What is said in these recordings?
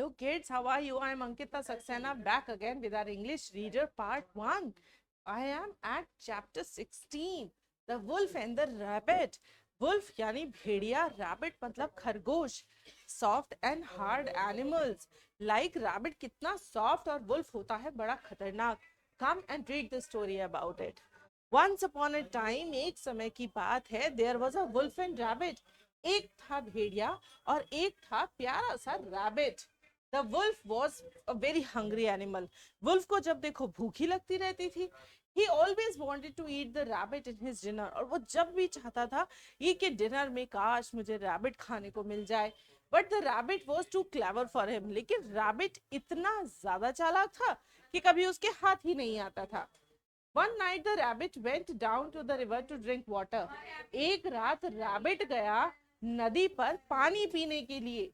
Hello kids, how are you? I am Ankita Saxena back again with our English Reader Part 1. I am at chapter 16, The Wolf and the Rabbit. Wolf यानी भेड़िया, rabbit मतलब खरगोश. Soft and hard animals. Like rabbit कितना soft और wolf होता है बड़ा खतरनाक. Come and read the story about it. Once upon a time, एक समय की बात है, there was a wolf and rabbit. एक था भेड़िया और एक था प्यारा सा rabbit. The wolf was a very hungry animal. Wolf को जब देखो भूखी लगती रहती थी. He always wanted to eat the rabbit in his dinner. और वो जब भी चाहता था ये कि डिनर में काश मुझे रैबिट खाने को मिल जाए. But the rabbit was too clever for him. लेकिन रैबिट इतना ज्यादा चालाक था कि कभी उसके हाथ ही नहीं आता था. One night the rabbit went down to the river to drink water. एक रात रैबिट गया नदी पर पानी पीने के लिए.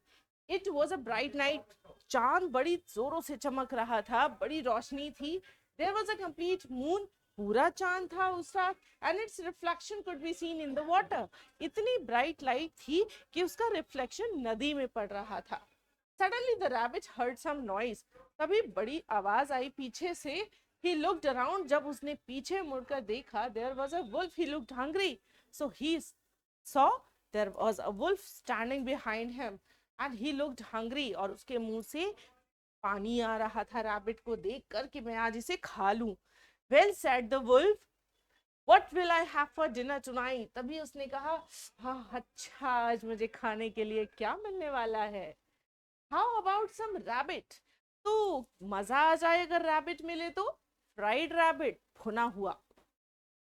It was a bright night. चांद बड़ी जोरों से चमक रहा था, बड़ी रोशनी थी. There was a complete moon. पूरा चांद था उस रात. And its reflection could be seen in the water. इतनी bright light थी कि उसका reflection नदी में पड़ रहा था. Suddenly the rabbit heard some noise. तभी बड़ी आवाज आई पीछे से. He looked around. जब उसने पीछे मुड़कर देखा, there was a wolf. He looked hungry. So he saw there was a wolf standing behind him. And he looked hungry. और उसके मुंह से पानी आ रहा था रैबिट को देखकर कि मैं आज इसे खा लूं. Well, said the wolf. What will I have for dinner tonight? तभी उसने कहा, हाँ अच्छा आज मुझे खाने के लिए क्या मिलने वाला है. How about some rabbit? तो मजा आ जाए अगर रैबिट मिले तो. फ्राइड रैबिट भुना हुआ.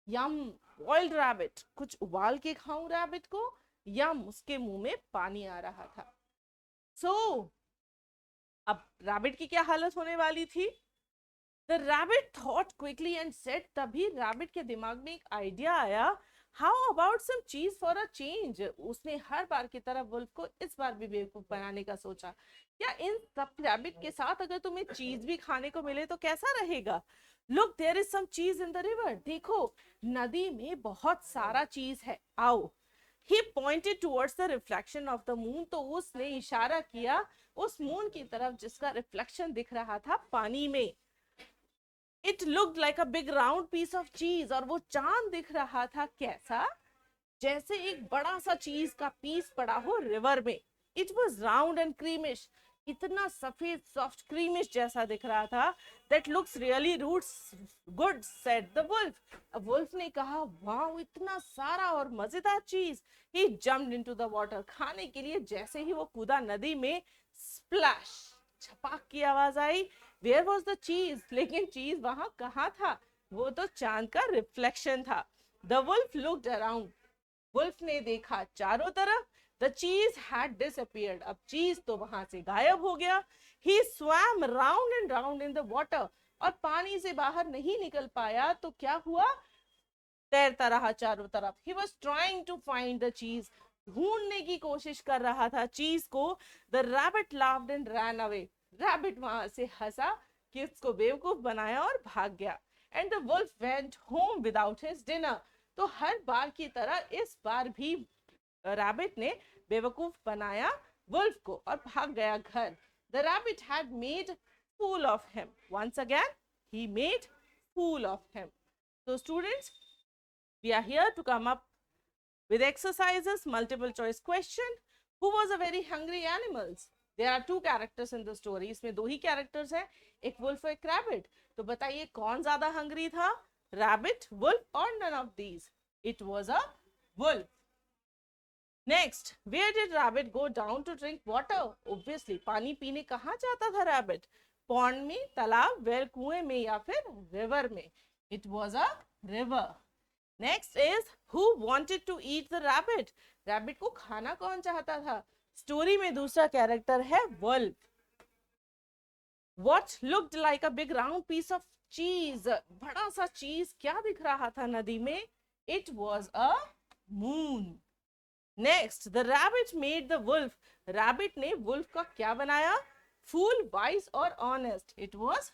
यम बॉइल्ड रैबिट कुछ उबाल के खाऊं रैबिट को. यम उसके मुंह में पानी आ रहा था. सो अब रैबिट की क्या हालत होने वाली थी. The rabbit thought quickly and said. तभी रैबिट के दिमाग में एक आइडिया आया. हाउ अबाउट सम चीज फॉर अ चेंज. उसने हर बार की तरह वुल्फ को इस बार भी बेवकूफ बनाने का सोचा. क्या इन सब रैबिट के साथ अगर तुम्हें चीज भी खाने को मिले तो कैसा रहेगा. Look, there is some cheese in the river. देखो नदी में बहुत सारा चीज है. आओ. He pointed towards the reflection of the moon. तो उसने इशारा किया उस मून की तरफ जिसका रिफ्लेक्शन दिख रहा था पानी में. It looked like a big round piece of cheese. और वो चांद दिख रहा था कैसा, जैसे एक बड़ा सा चीज का पीस पड़ा हो रिवर में. It was round and creamish. इतना सफेद सॉफ्ट क्रीमिश जैसा दिख रहा था. That looks really good, said the wolf. अब वुल्फ ने कहा वाह इतना सारा और मजेदार चीज. He jumped into the water. खाने के लिए जैसे ही वो कूदा नदी में, splash छपाक की आवाज आई. Where was the cheese? लेकिन चीज वहां कहाँ था. वो तो चांद का रिफ्लेक्शन था. The wolf looked around. Wolf ने देखा चारों तरफ. The cheese had disappeared. अब चीज तो वहां से गायब हो गया. He swam round and round in the water. और पानी से बाहर नहीं निकल पाया तो क्या हुआ, तैरता रहा चारों तरफ. He was trying to find the cheese. ढूंढने की कोशिश कर रहा था चीज को. The rabbit laughed and ran away. Rabbit वहां से हंसा कि उसको बेवकूफ बनाया और भाग गया. And the wolf went home without his dinner. तो हर बार की तरह इस बार भी रैबिट ने बेवकूफ बनाया वुल्फ को और भाग गया घर. The rabbit had made fool of him. Once again, he made fool of him. So students, we are here to come up with exercises, multiple choice question. Who was a very hungry animals? There are two characters in the story. इसमें दो ही characters हैं, एक wolf और एक rabbit. तो बताइए कौन ज्यादा hungry था, rabbit, wolf or none of these? It was a wolf. Next, where did rabbit go down to drink water? Obviously, पानी पीने कहाँ जाता था rabbit? Pond में, तालाब, well, कुएं में या फिर river में. It was a river. Next is who wanted to eat the rabbit? Rabbit को खाना कौन चाहता था? Story में दूसरा character है wolf. What looked like a big round piece of cheese? बड़ा सा चीज क्या दिख रहा था नदी में? It was a moon. Next, the rabbit made the wolf. Rabbit ने wolf का क्या बनाया? Fool, wise or honest? It was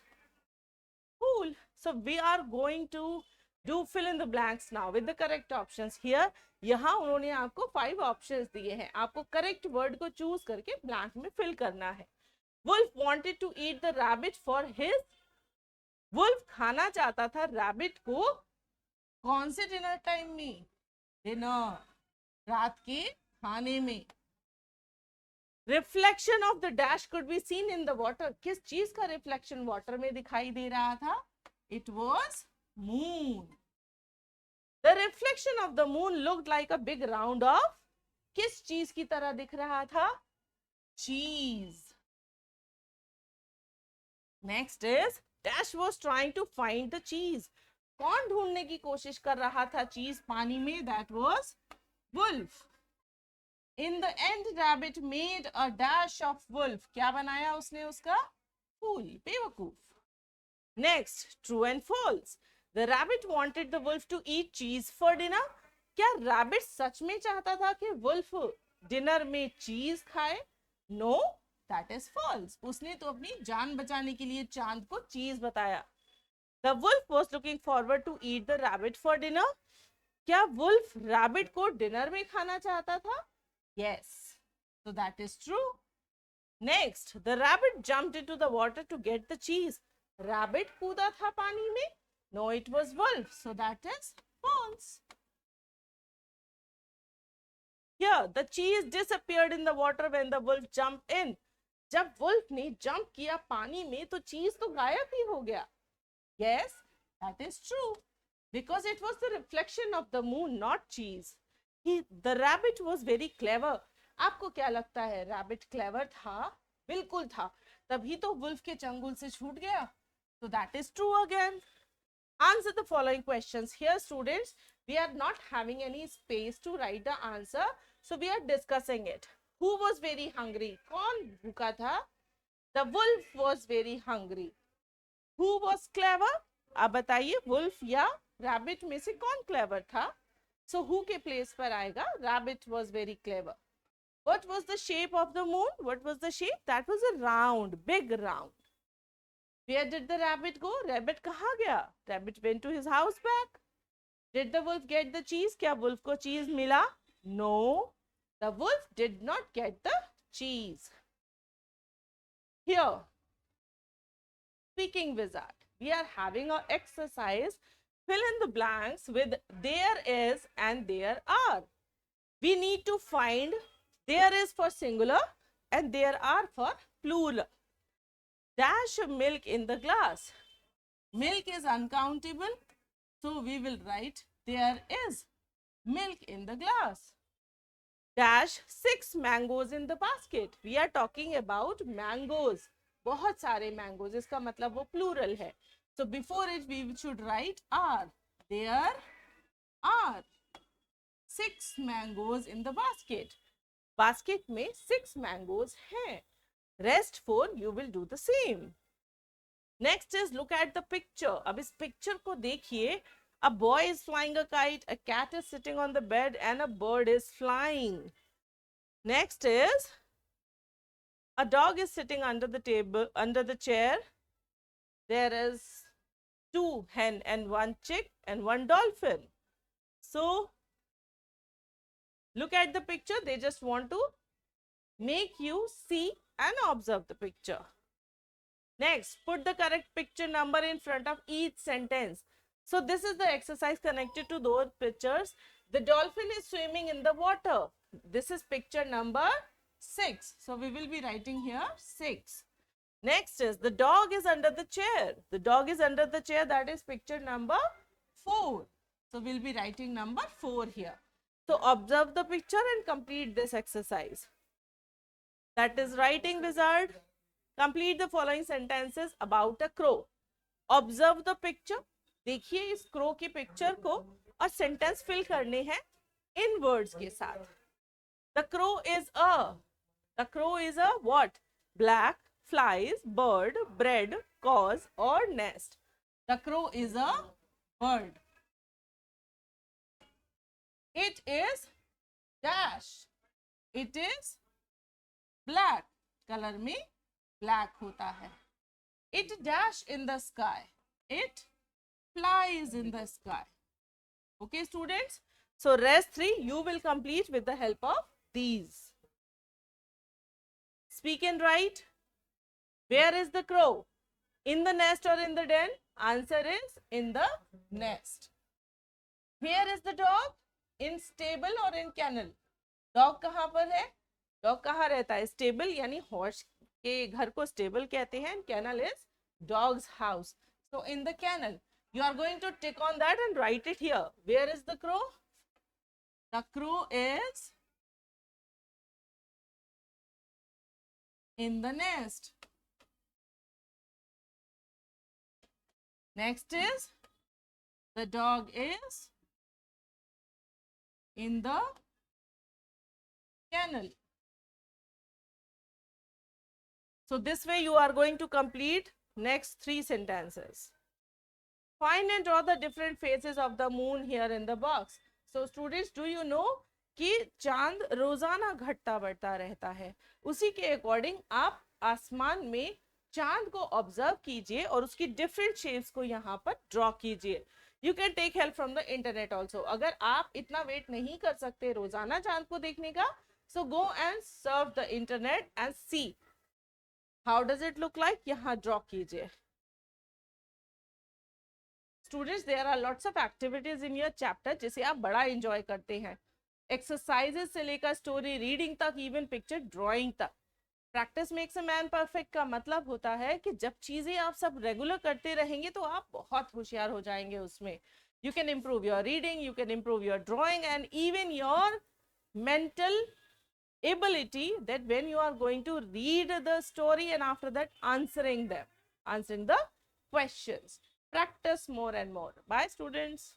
fool. So we are going to do fill in the blanks now with the correct options. Here, यहाँ उन्होंने आपको 5 options दिए हैं. आपको correct word को choose करके blank में fill करना है. Wolf wanted to eat the rabbit for his. Wolf खाना चाहता था rabbit को कौन से डिनर टाइम में? डिनर, रात के खाने में. Reflection of the dash could be seen in the water. किस चीज का रिफ्लेक्शन वाटर में दिखाई दे रहा था? It was moon. The reflection of the moon looked like a big round of. किस चीज की तरह दिख रहा था? Cheese. Next is dash was trying to find the cheese. कौन ढूंढने की कोशिश कर रहा था चीज पानी में? That was wolf. In the end, rabbit made a dash of wolf. क्या बनाया उसने उसका? फूल, बेवकूफ. Next, true and false. The rabbit wanted the wolf to eat cheese for dinner. क्या rabbit सच में चाहता था कि wolf डिनर में चीज खाए? No, that is false. उसने तो अपनी जान बचाने के लिए चांद को चीज बताया. The wolf was looking forward to eat the rabbit for dinner. क्या wolf rabbit को डिनर में खाना चाहता था? Yes, so that is true. Next, the rabbit jumped into the water to get the cheese. Rabbit कूदा था पानी में? No, it was wolf, so that is false. Here, the cheese disappeared in the water when the wolf jumped in. जब wolf ने jump किया पानी में तो चीज तो गायब ही हो गया. Yes, that is true, because it was the reflection of the moon, not cheese. The rabbit was very clever. आपको क्या लगता है rabbit clever था? बिल्कुल था, तभी तो wolf के चंगुल से छूट गया. So that is true again. Answer the following questions. Here students, we are not having any space to write the answer, so we are discussing it. Who was very hungry? कौन भूखा था? The wolf was very hungry. Who was clever? आप बताइए wolf या rabbit में से कौन clever था? So who के place पर आएगा? Rabbit was very clever. What was the shape of the moon? What was the shape? That was a round, big round. Where did the rabbit go? Rabbit कहाँ गया? Rabbit went to his house back. Did the wolf get the cheese? क्या wolf को cheese मिला? No, the wolf did not get the cheese. Here, speaking wizard, we are having an exercise. Fill in the blanks with there is and there are. We need to find there is for singular and there are for plural. Dash milk in the glass. Milk is uncountable, so we will write there is milk in the glass. Dash 6 mangoes in the basket. We are talking about mangoes. बहुत सारे mangoes. इसका मतलब वो plural है. So before it we should write are. There are 6 mangoes in the basket. Basket में 6 mangoes हैं. Rest 4 you will do the same. Next is look at the picture. अब इस picture को देखिए. A boy is flying a kite, a cat is sitting on the bed and a bird is flying. Next is a dog is sitting under the table, under the chair. There is 2 hen and 1 chick and 1 dolphin. So look at the picture. They just want to make you see and observe the picture. Next, put the correct picture number in front of each sentence. So this is the exercise connected to those pictures. The dolphin is swimming in the water. This is picture number 6. So we will be writing here 6. Next is the dog is under the chair. The dog is under the chair. That is picture number 4. So we'll be writing number 4 here. So observe the picture and complete this exercise. That is writing wizard. Complete the following sentences about a crow. Observe the picture. देखिए इस crow की picture को और sentence fill करने हैं in words के साथ. The crow is a. The crow is a what? Black, flies, bird, bread, cause or nest. The crow is a bird. It is dash. It is black. Color में black होता है. It dash in the sky. It flies in the sky. Okay students. So rest 3 you will complete with the help of these. Speak and write. Where is the crow? In the nest or in the den? Answer is in the nest. Where is the dog? In stable or in kennel? Dog कहाँ पर है? Dog कहाँ रहता है? Stable यानी horse के घर को stable कहते हैं. Kennel is dog's house. So in the kennel, you are going to tick on that and write it here. Where is the crow? The crow is in the nest. Next is the dog is in the kennel. So this way you are going to complete next 3 sentences. Find and draw the different phases of the moon here in the box. So students, do you know कि चांद रोजाना घटता बढ़ता रहता है, उसी के according आप आसमान में चांद को ऑब्जर्व कीजिए और उसकी डिफरेंट शेप्स को यहाँ पर ड्रॉ कीजिए. You can take help from the internet also. अगर आप इतना वेट नहीं कर सकते रोजाना चांद को देखने का, so go and surf the internet and see how does it look like. यहाँ ड्रॉ कीजिए. Students, there are lots of activities in your chapter जिसे आप बड़ा एंजॉय करते हैं. एक्सरसाइजेस से लेकर स्टोरी रीडिंग तक, इवन पिक्चर ड्राइंग तक. Practice makes a man perfect का मतलब होता है कि जब चीजें आप सब रेगुलर करते रहेंगे तो आप बहुत होशियार हो जाएंगे उसमें. You can improve your reading, you can improve your drawing and even your mental ability, that when you are going to read the story and after that answering the questions. Practice more and more. Bye students.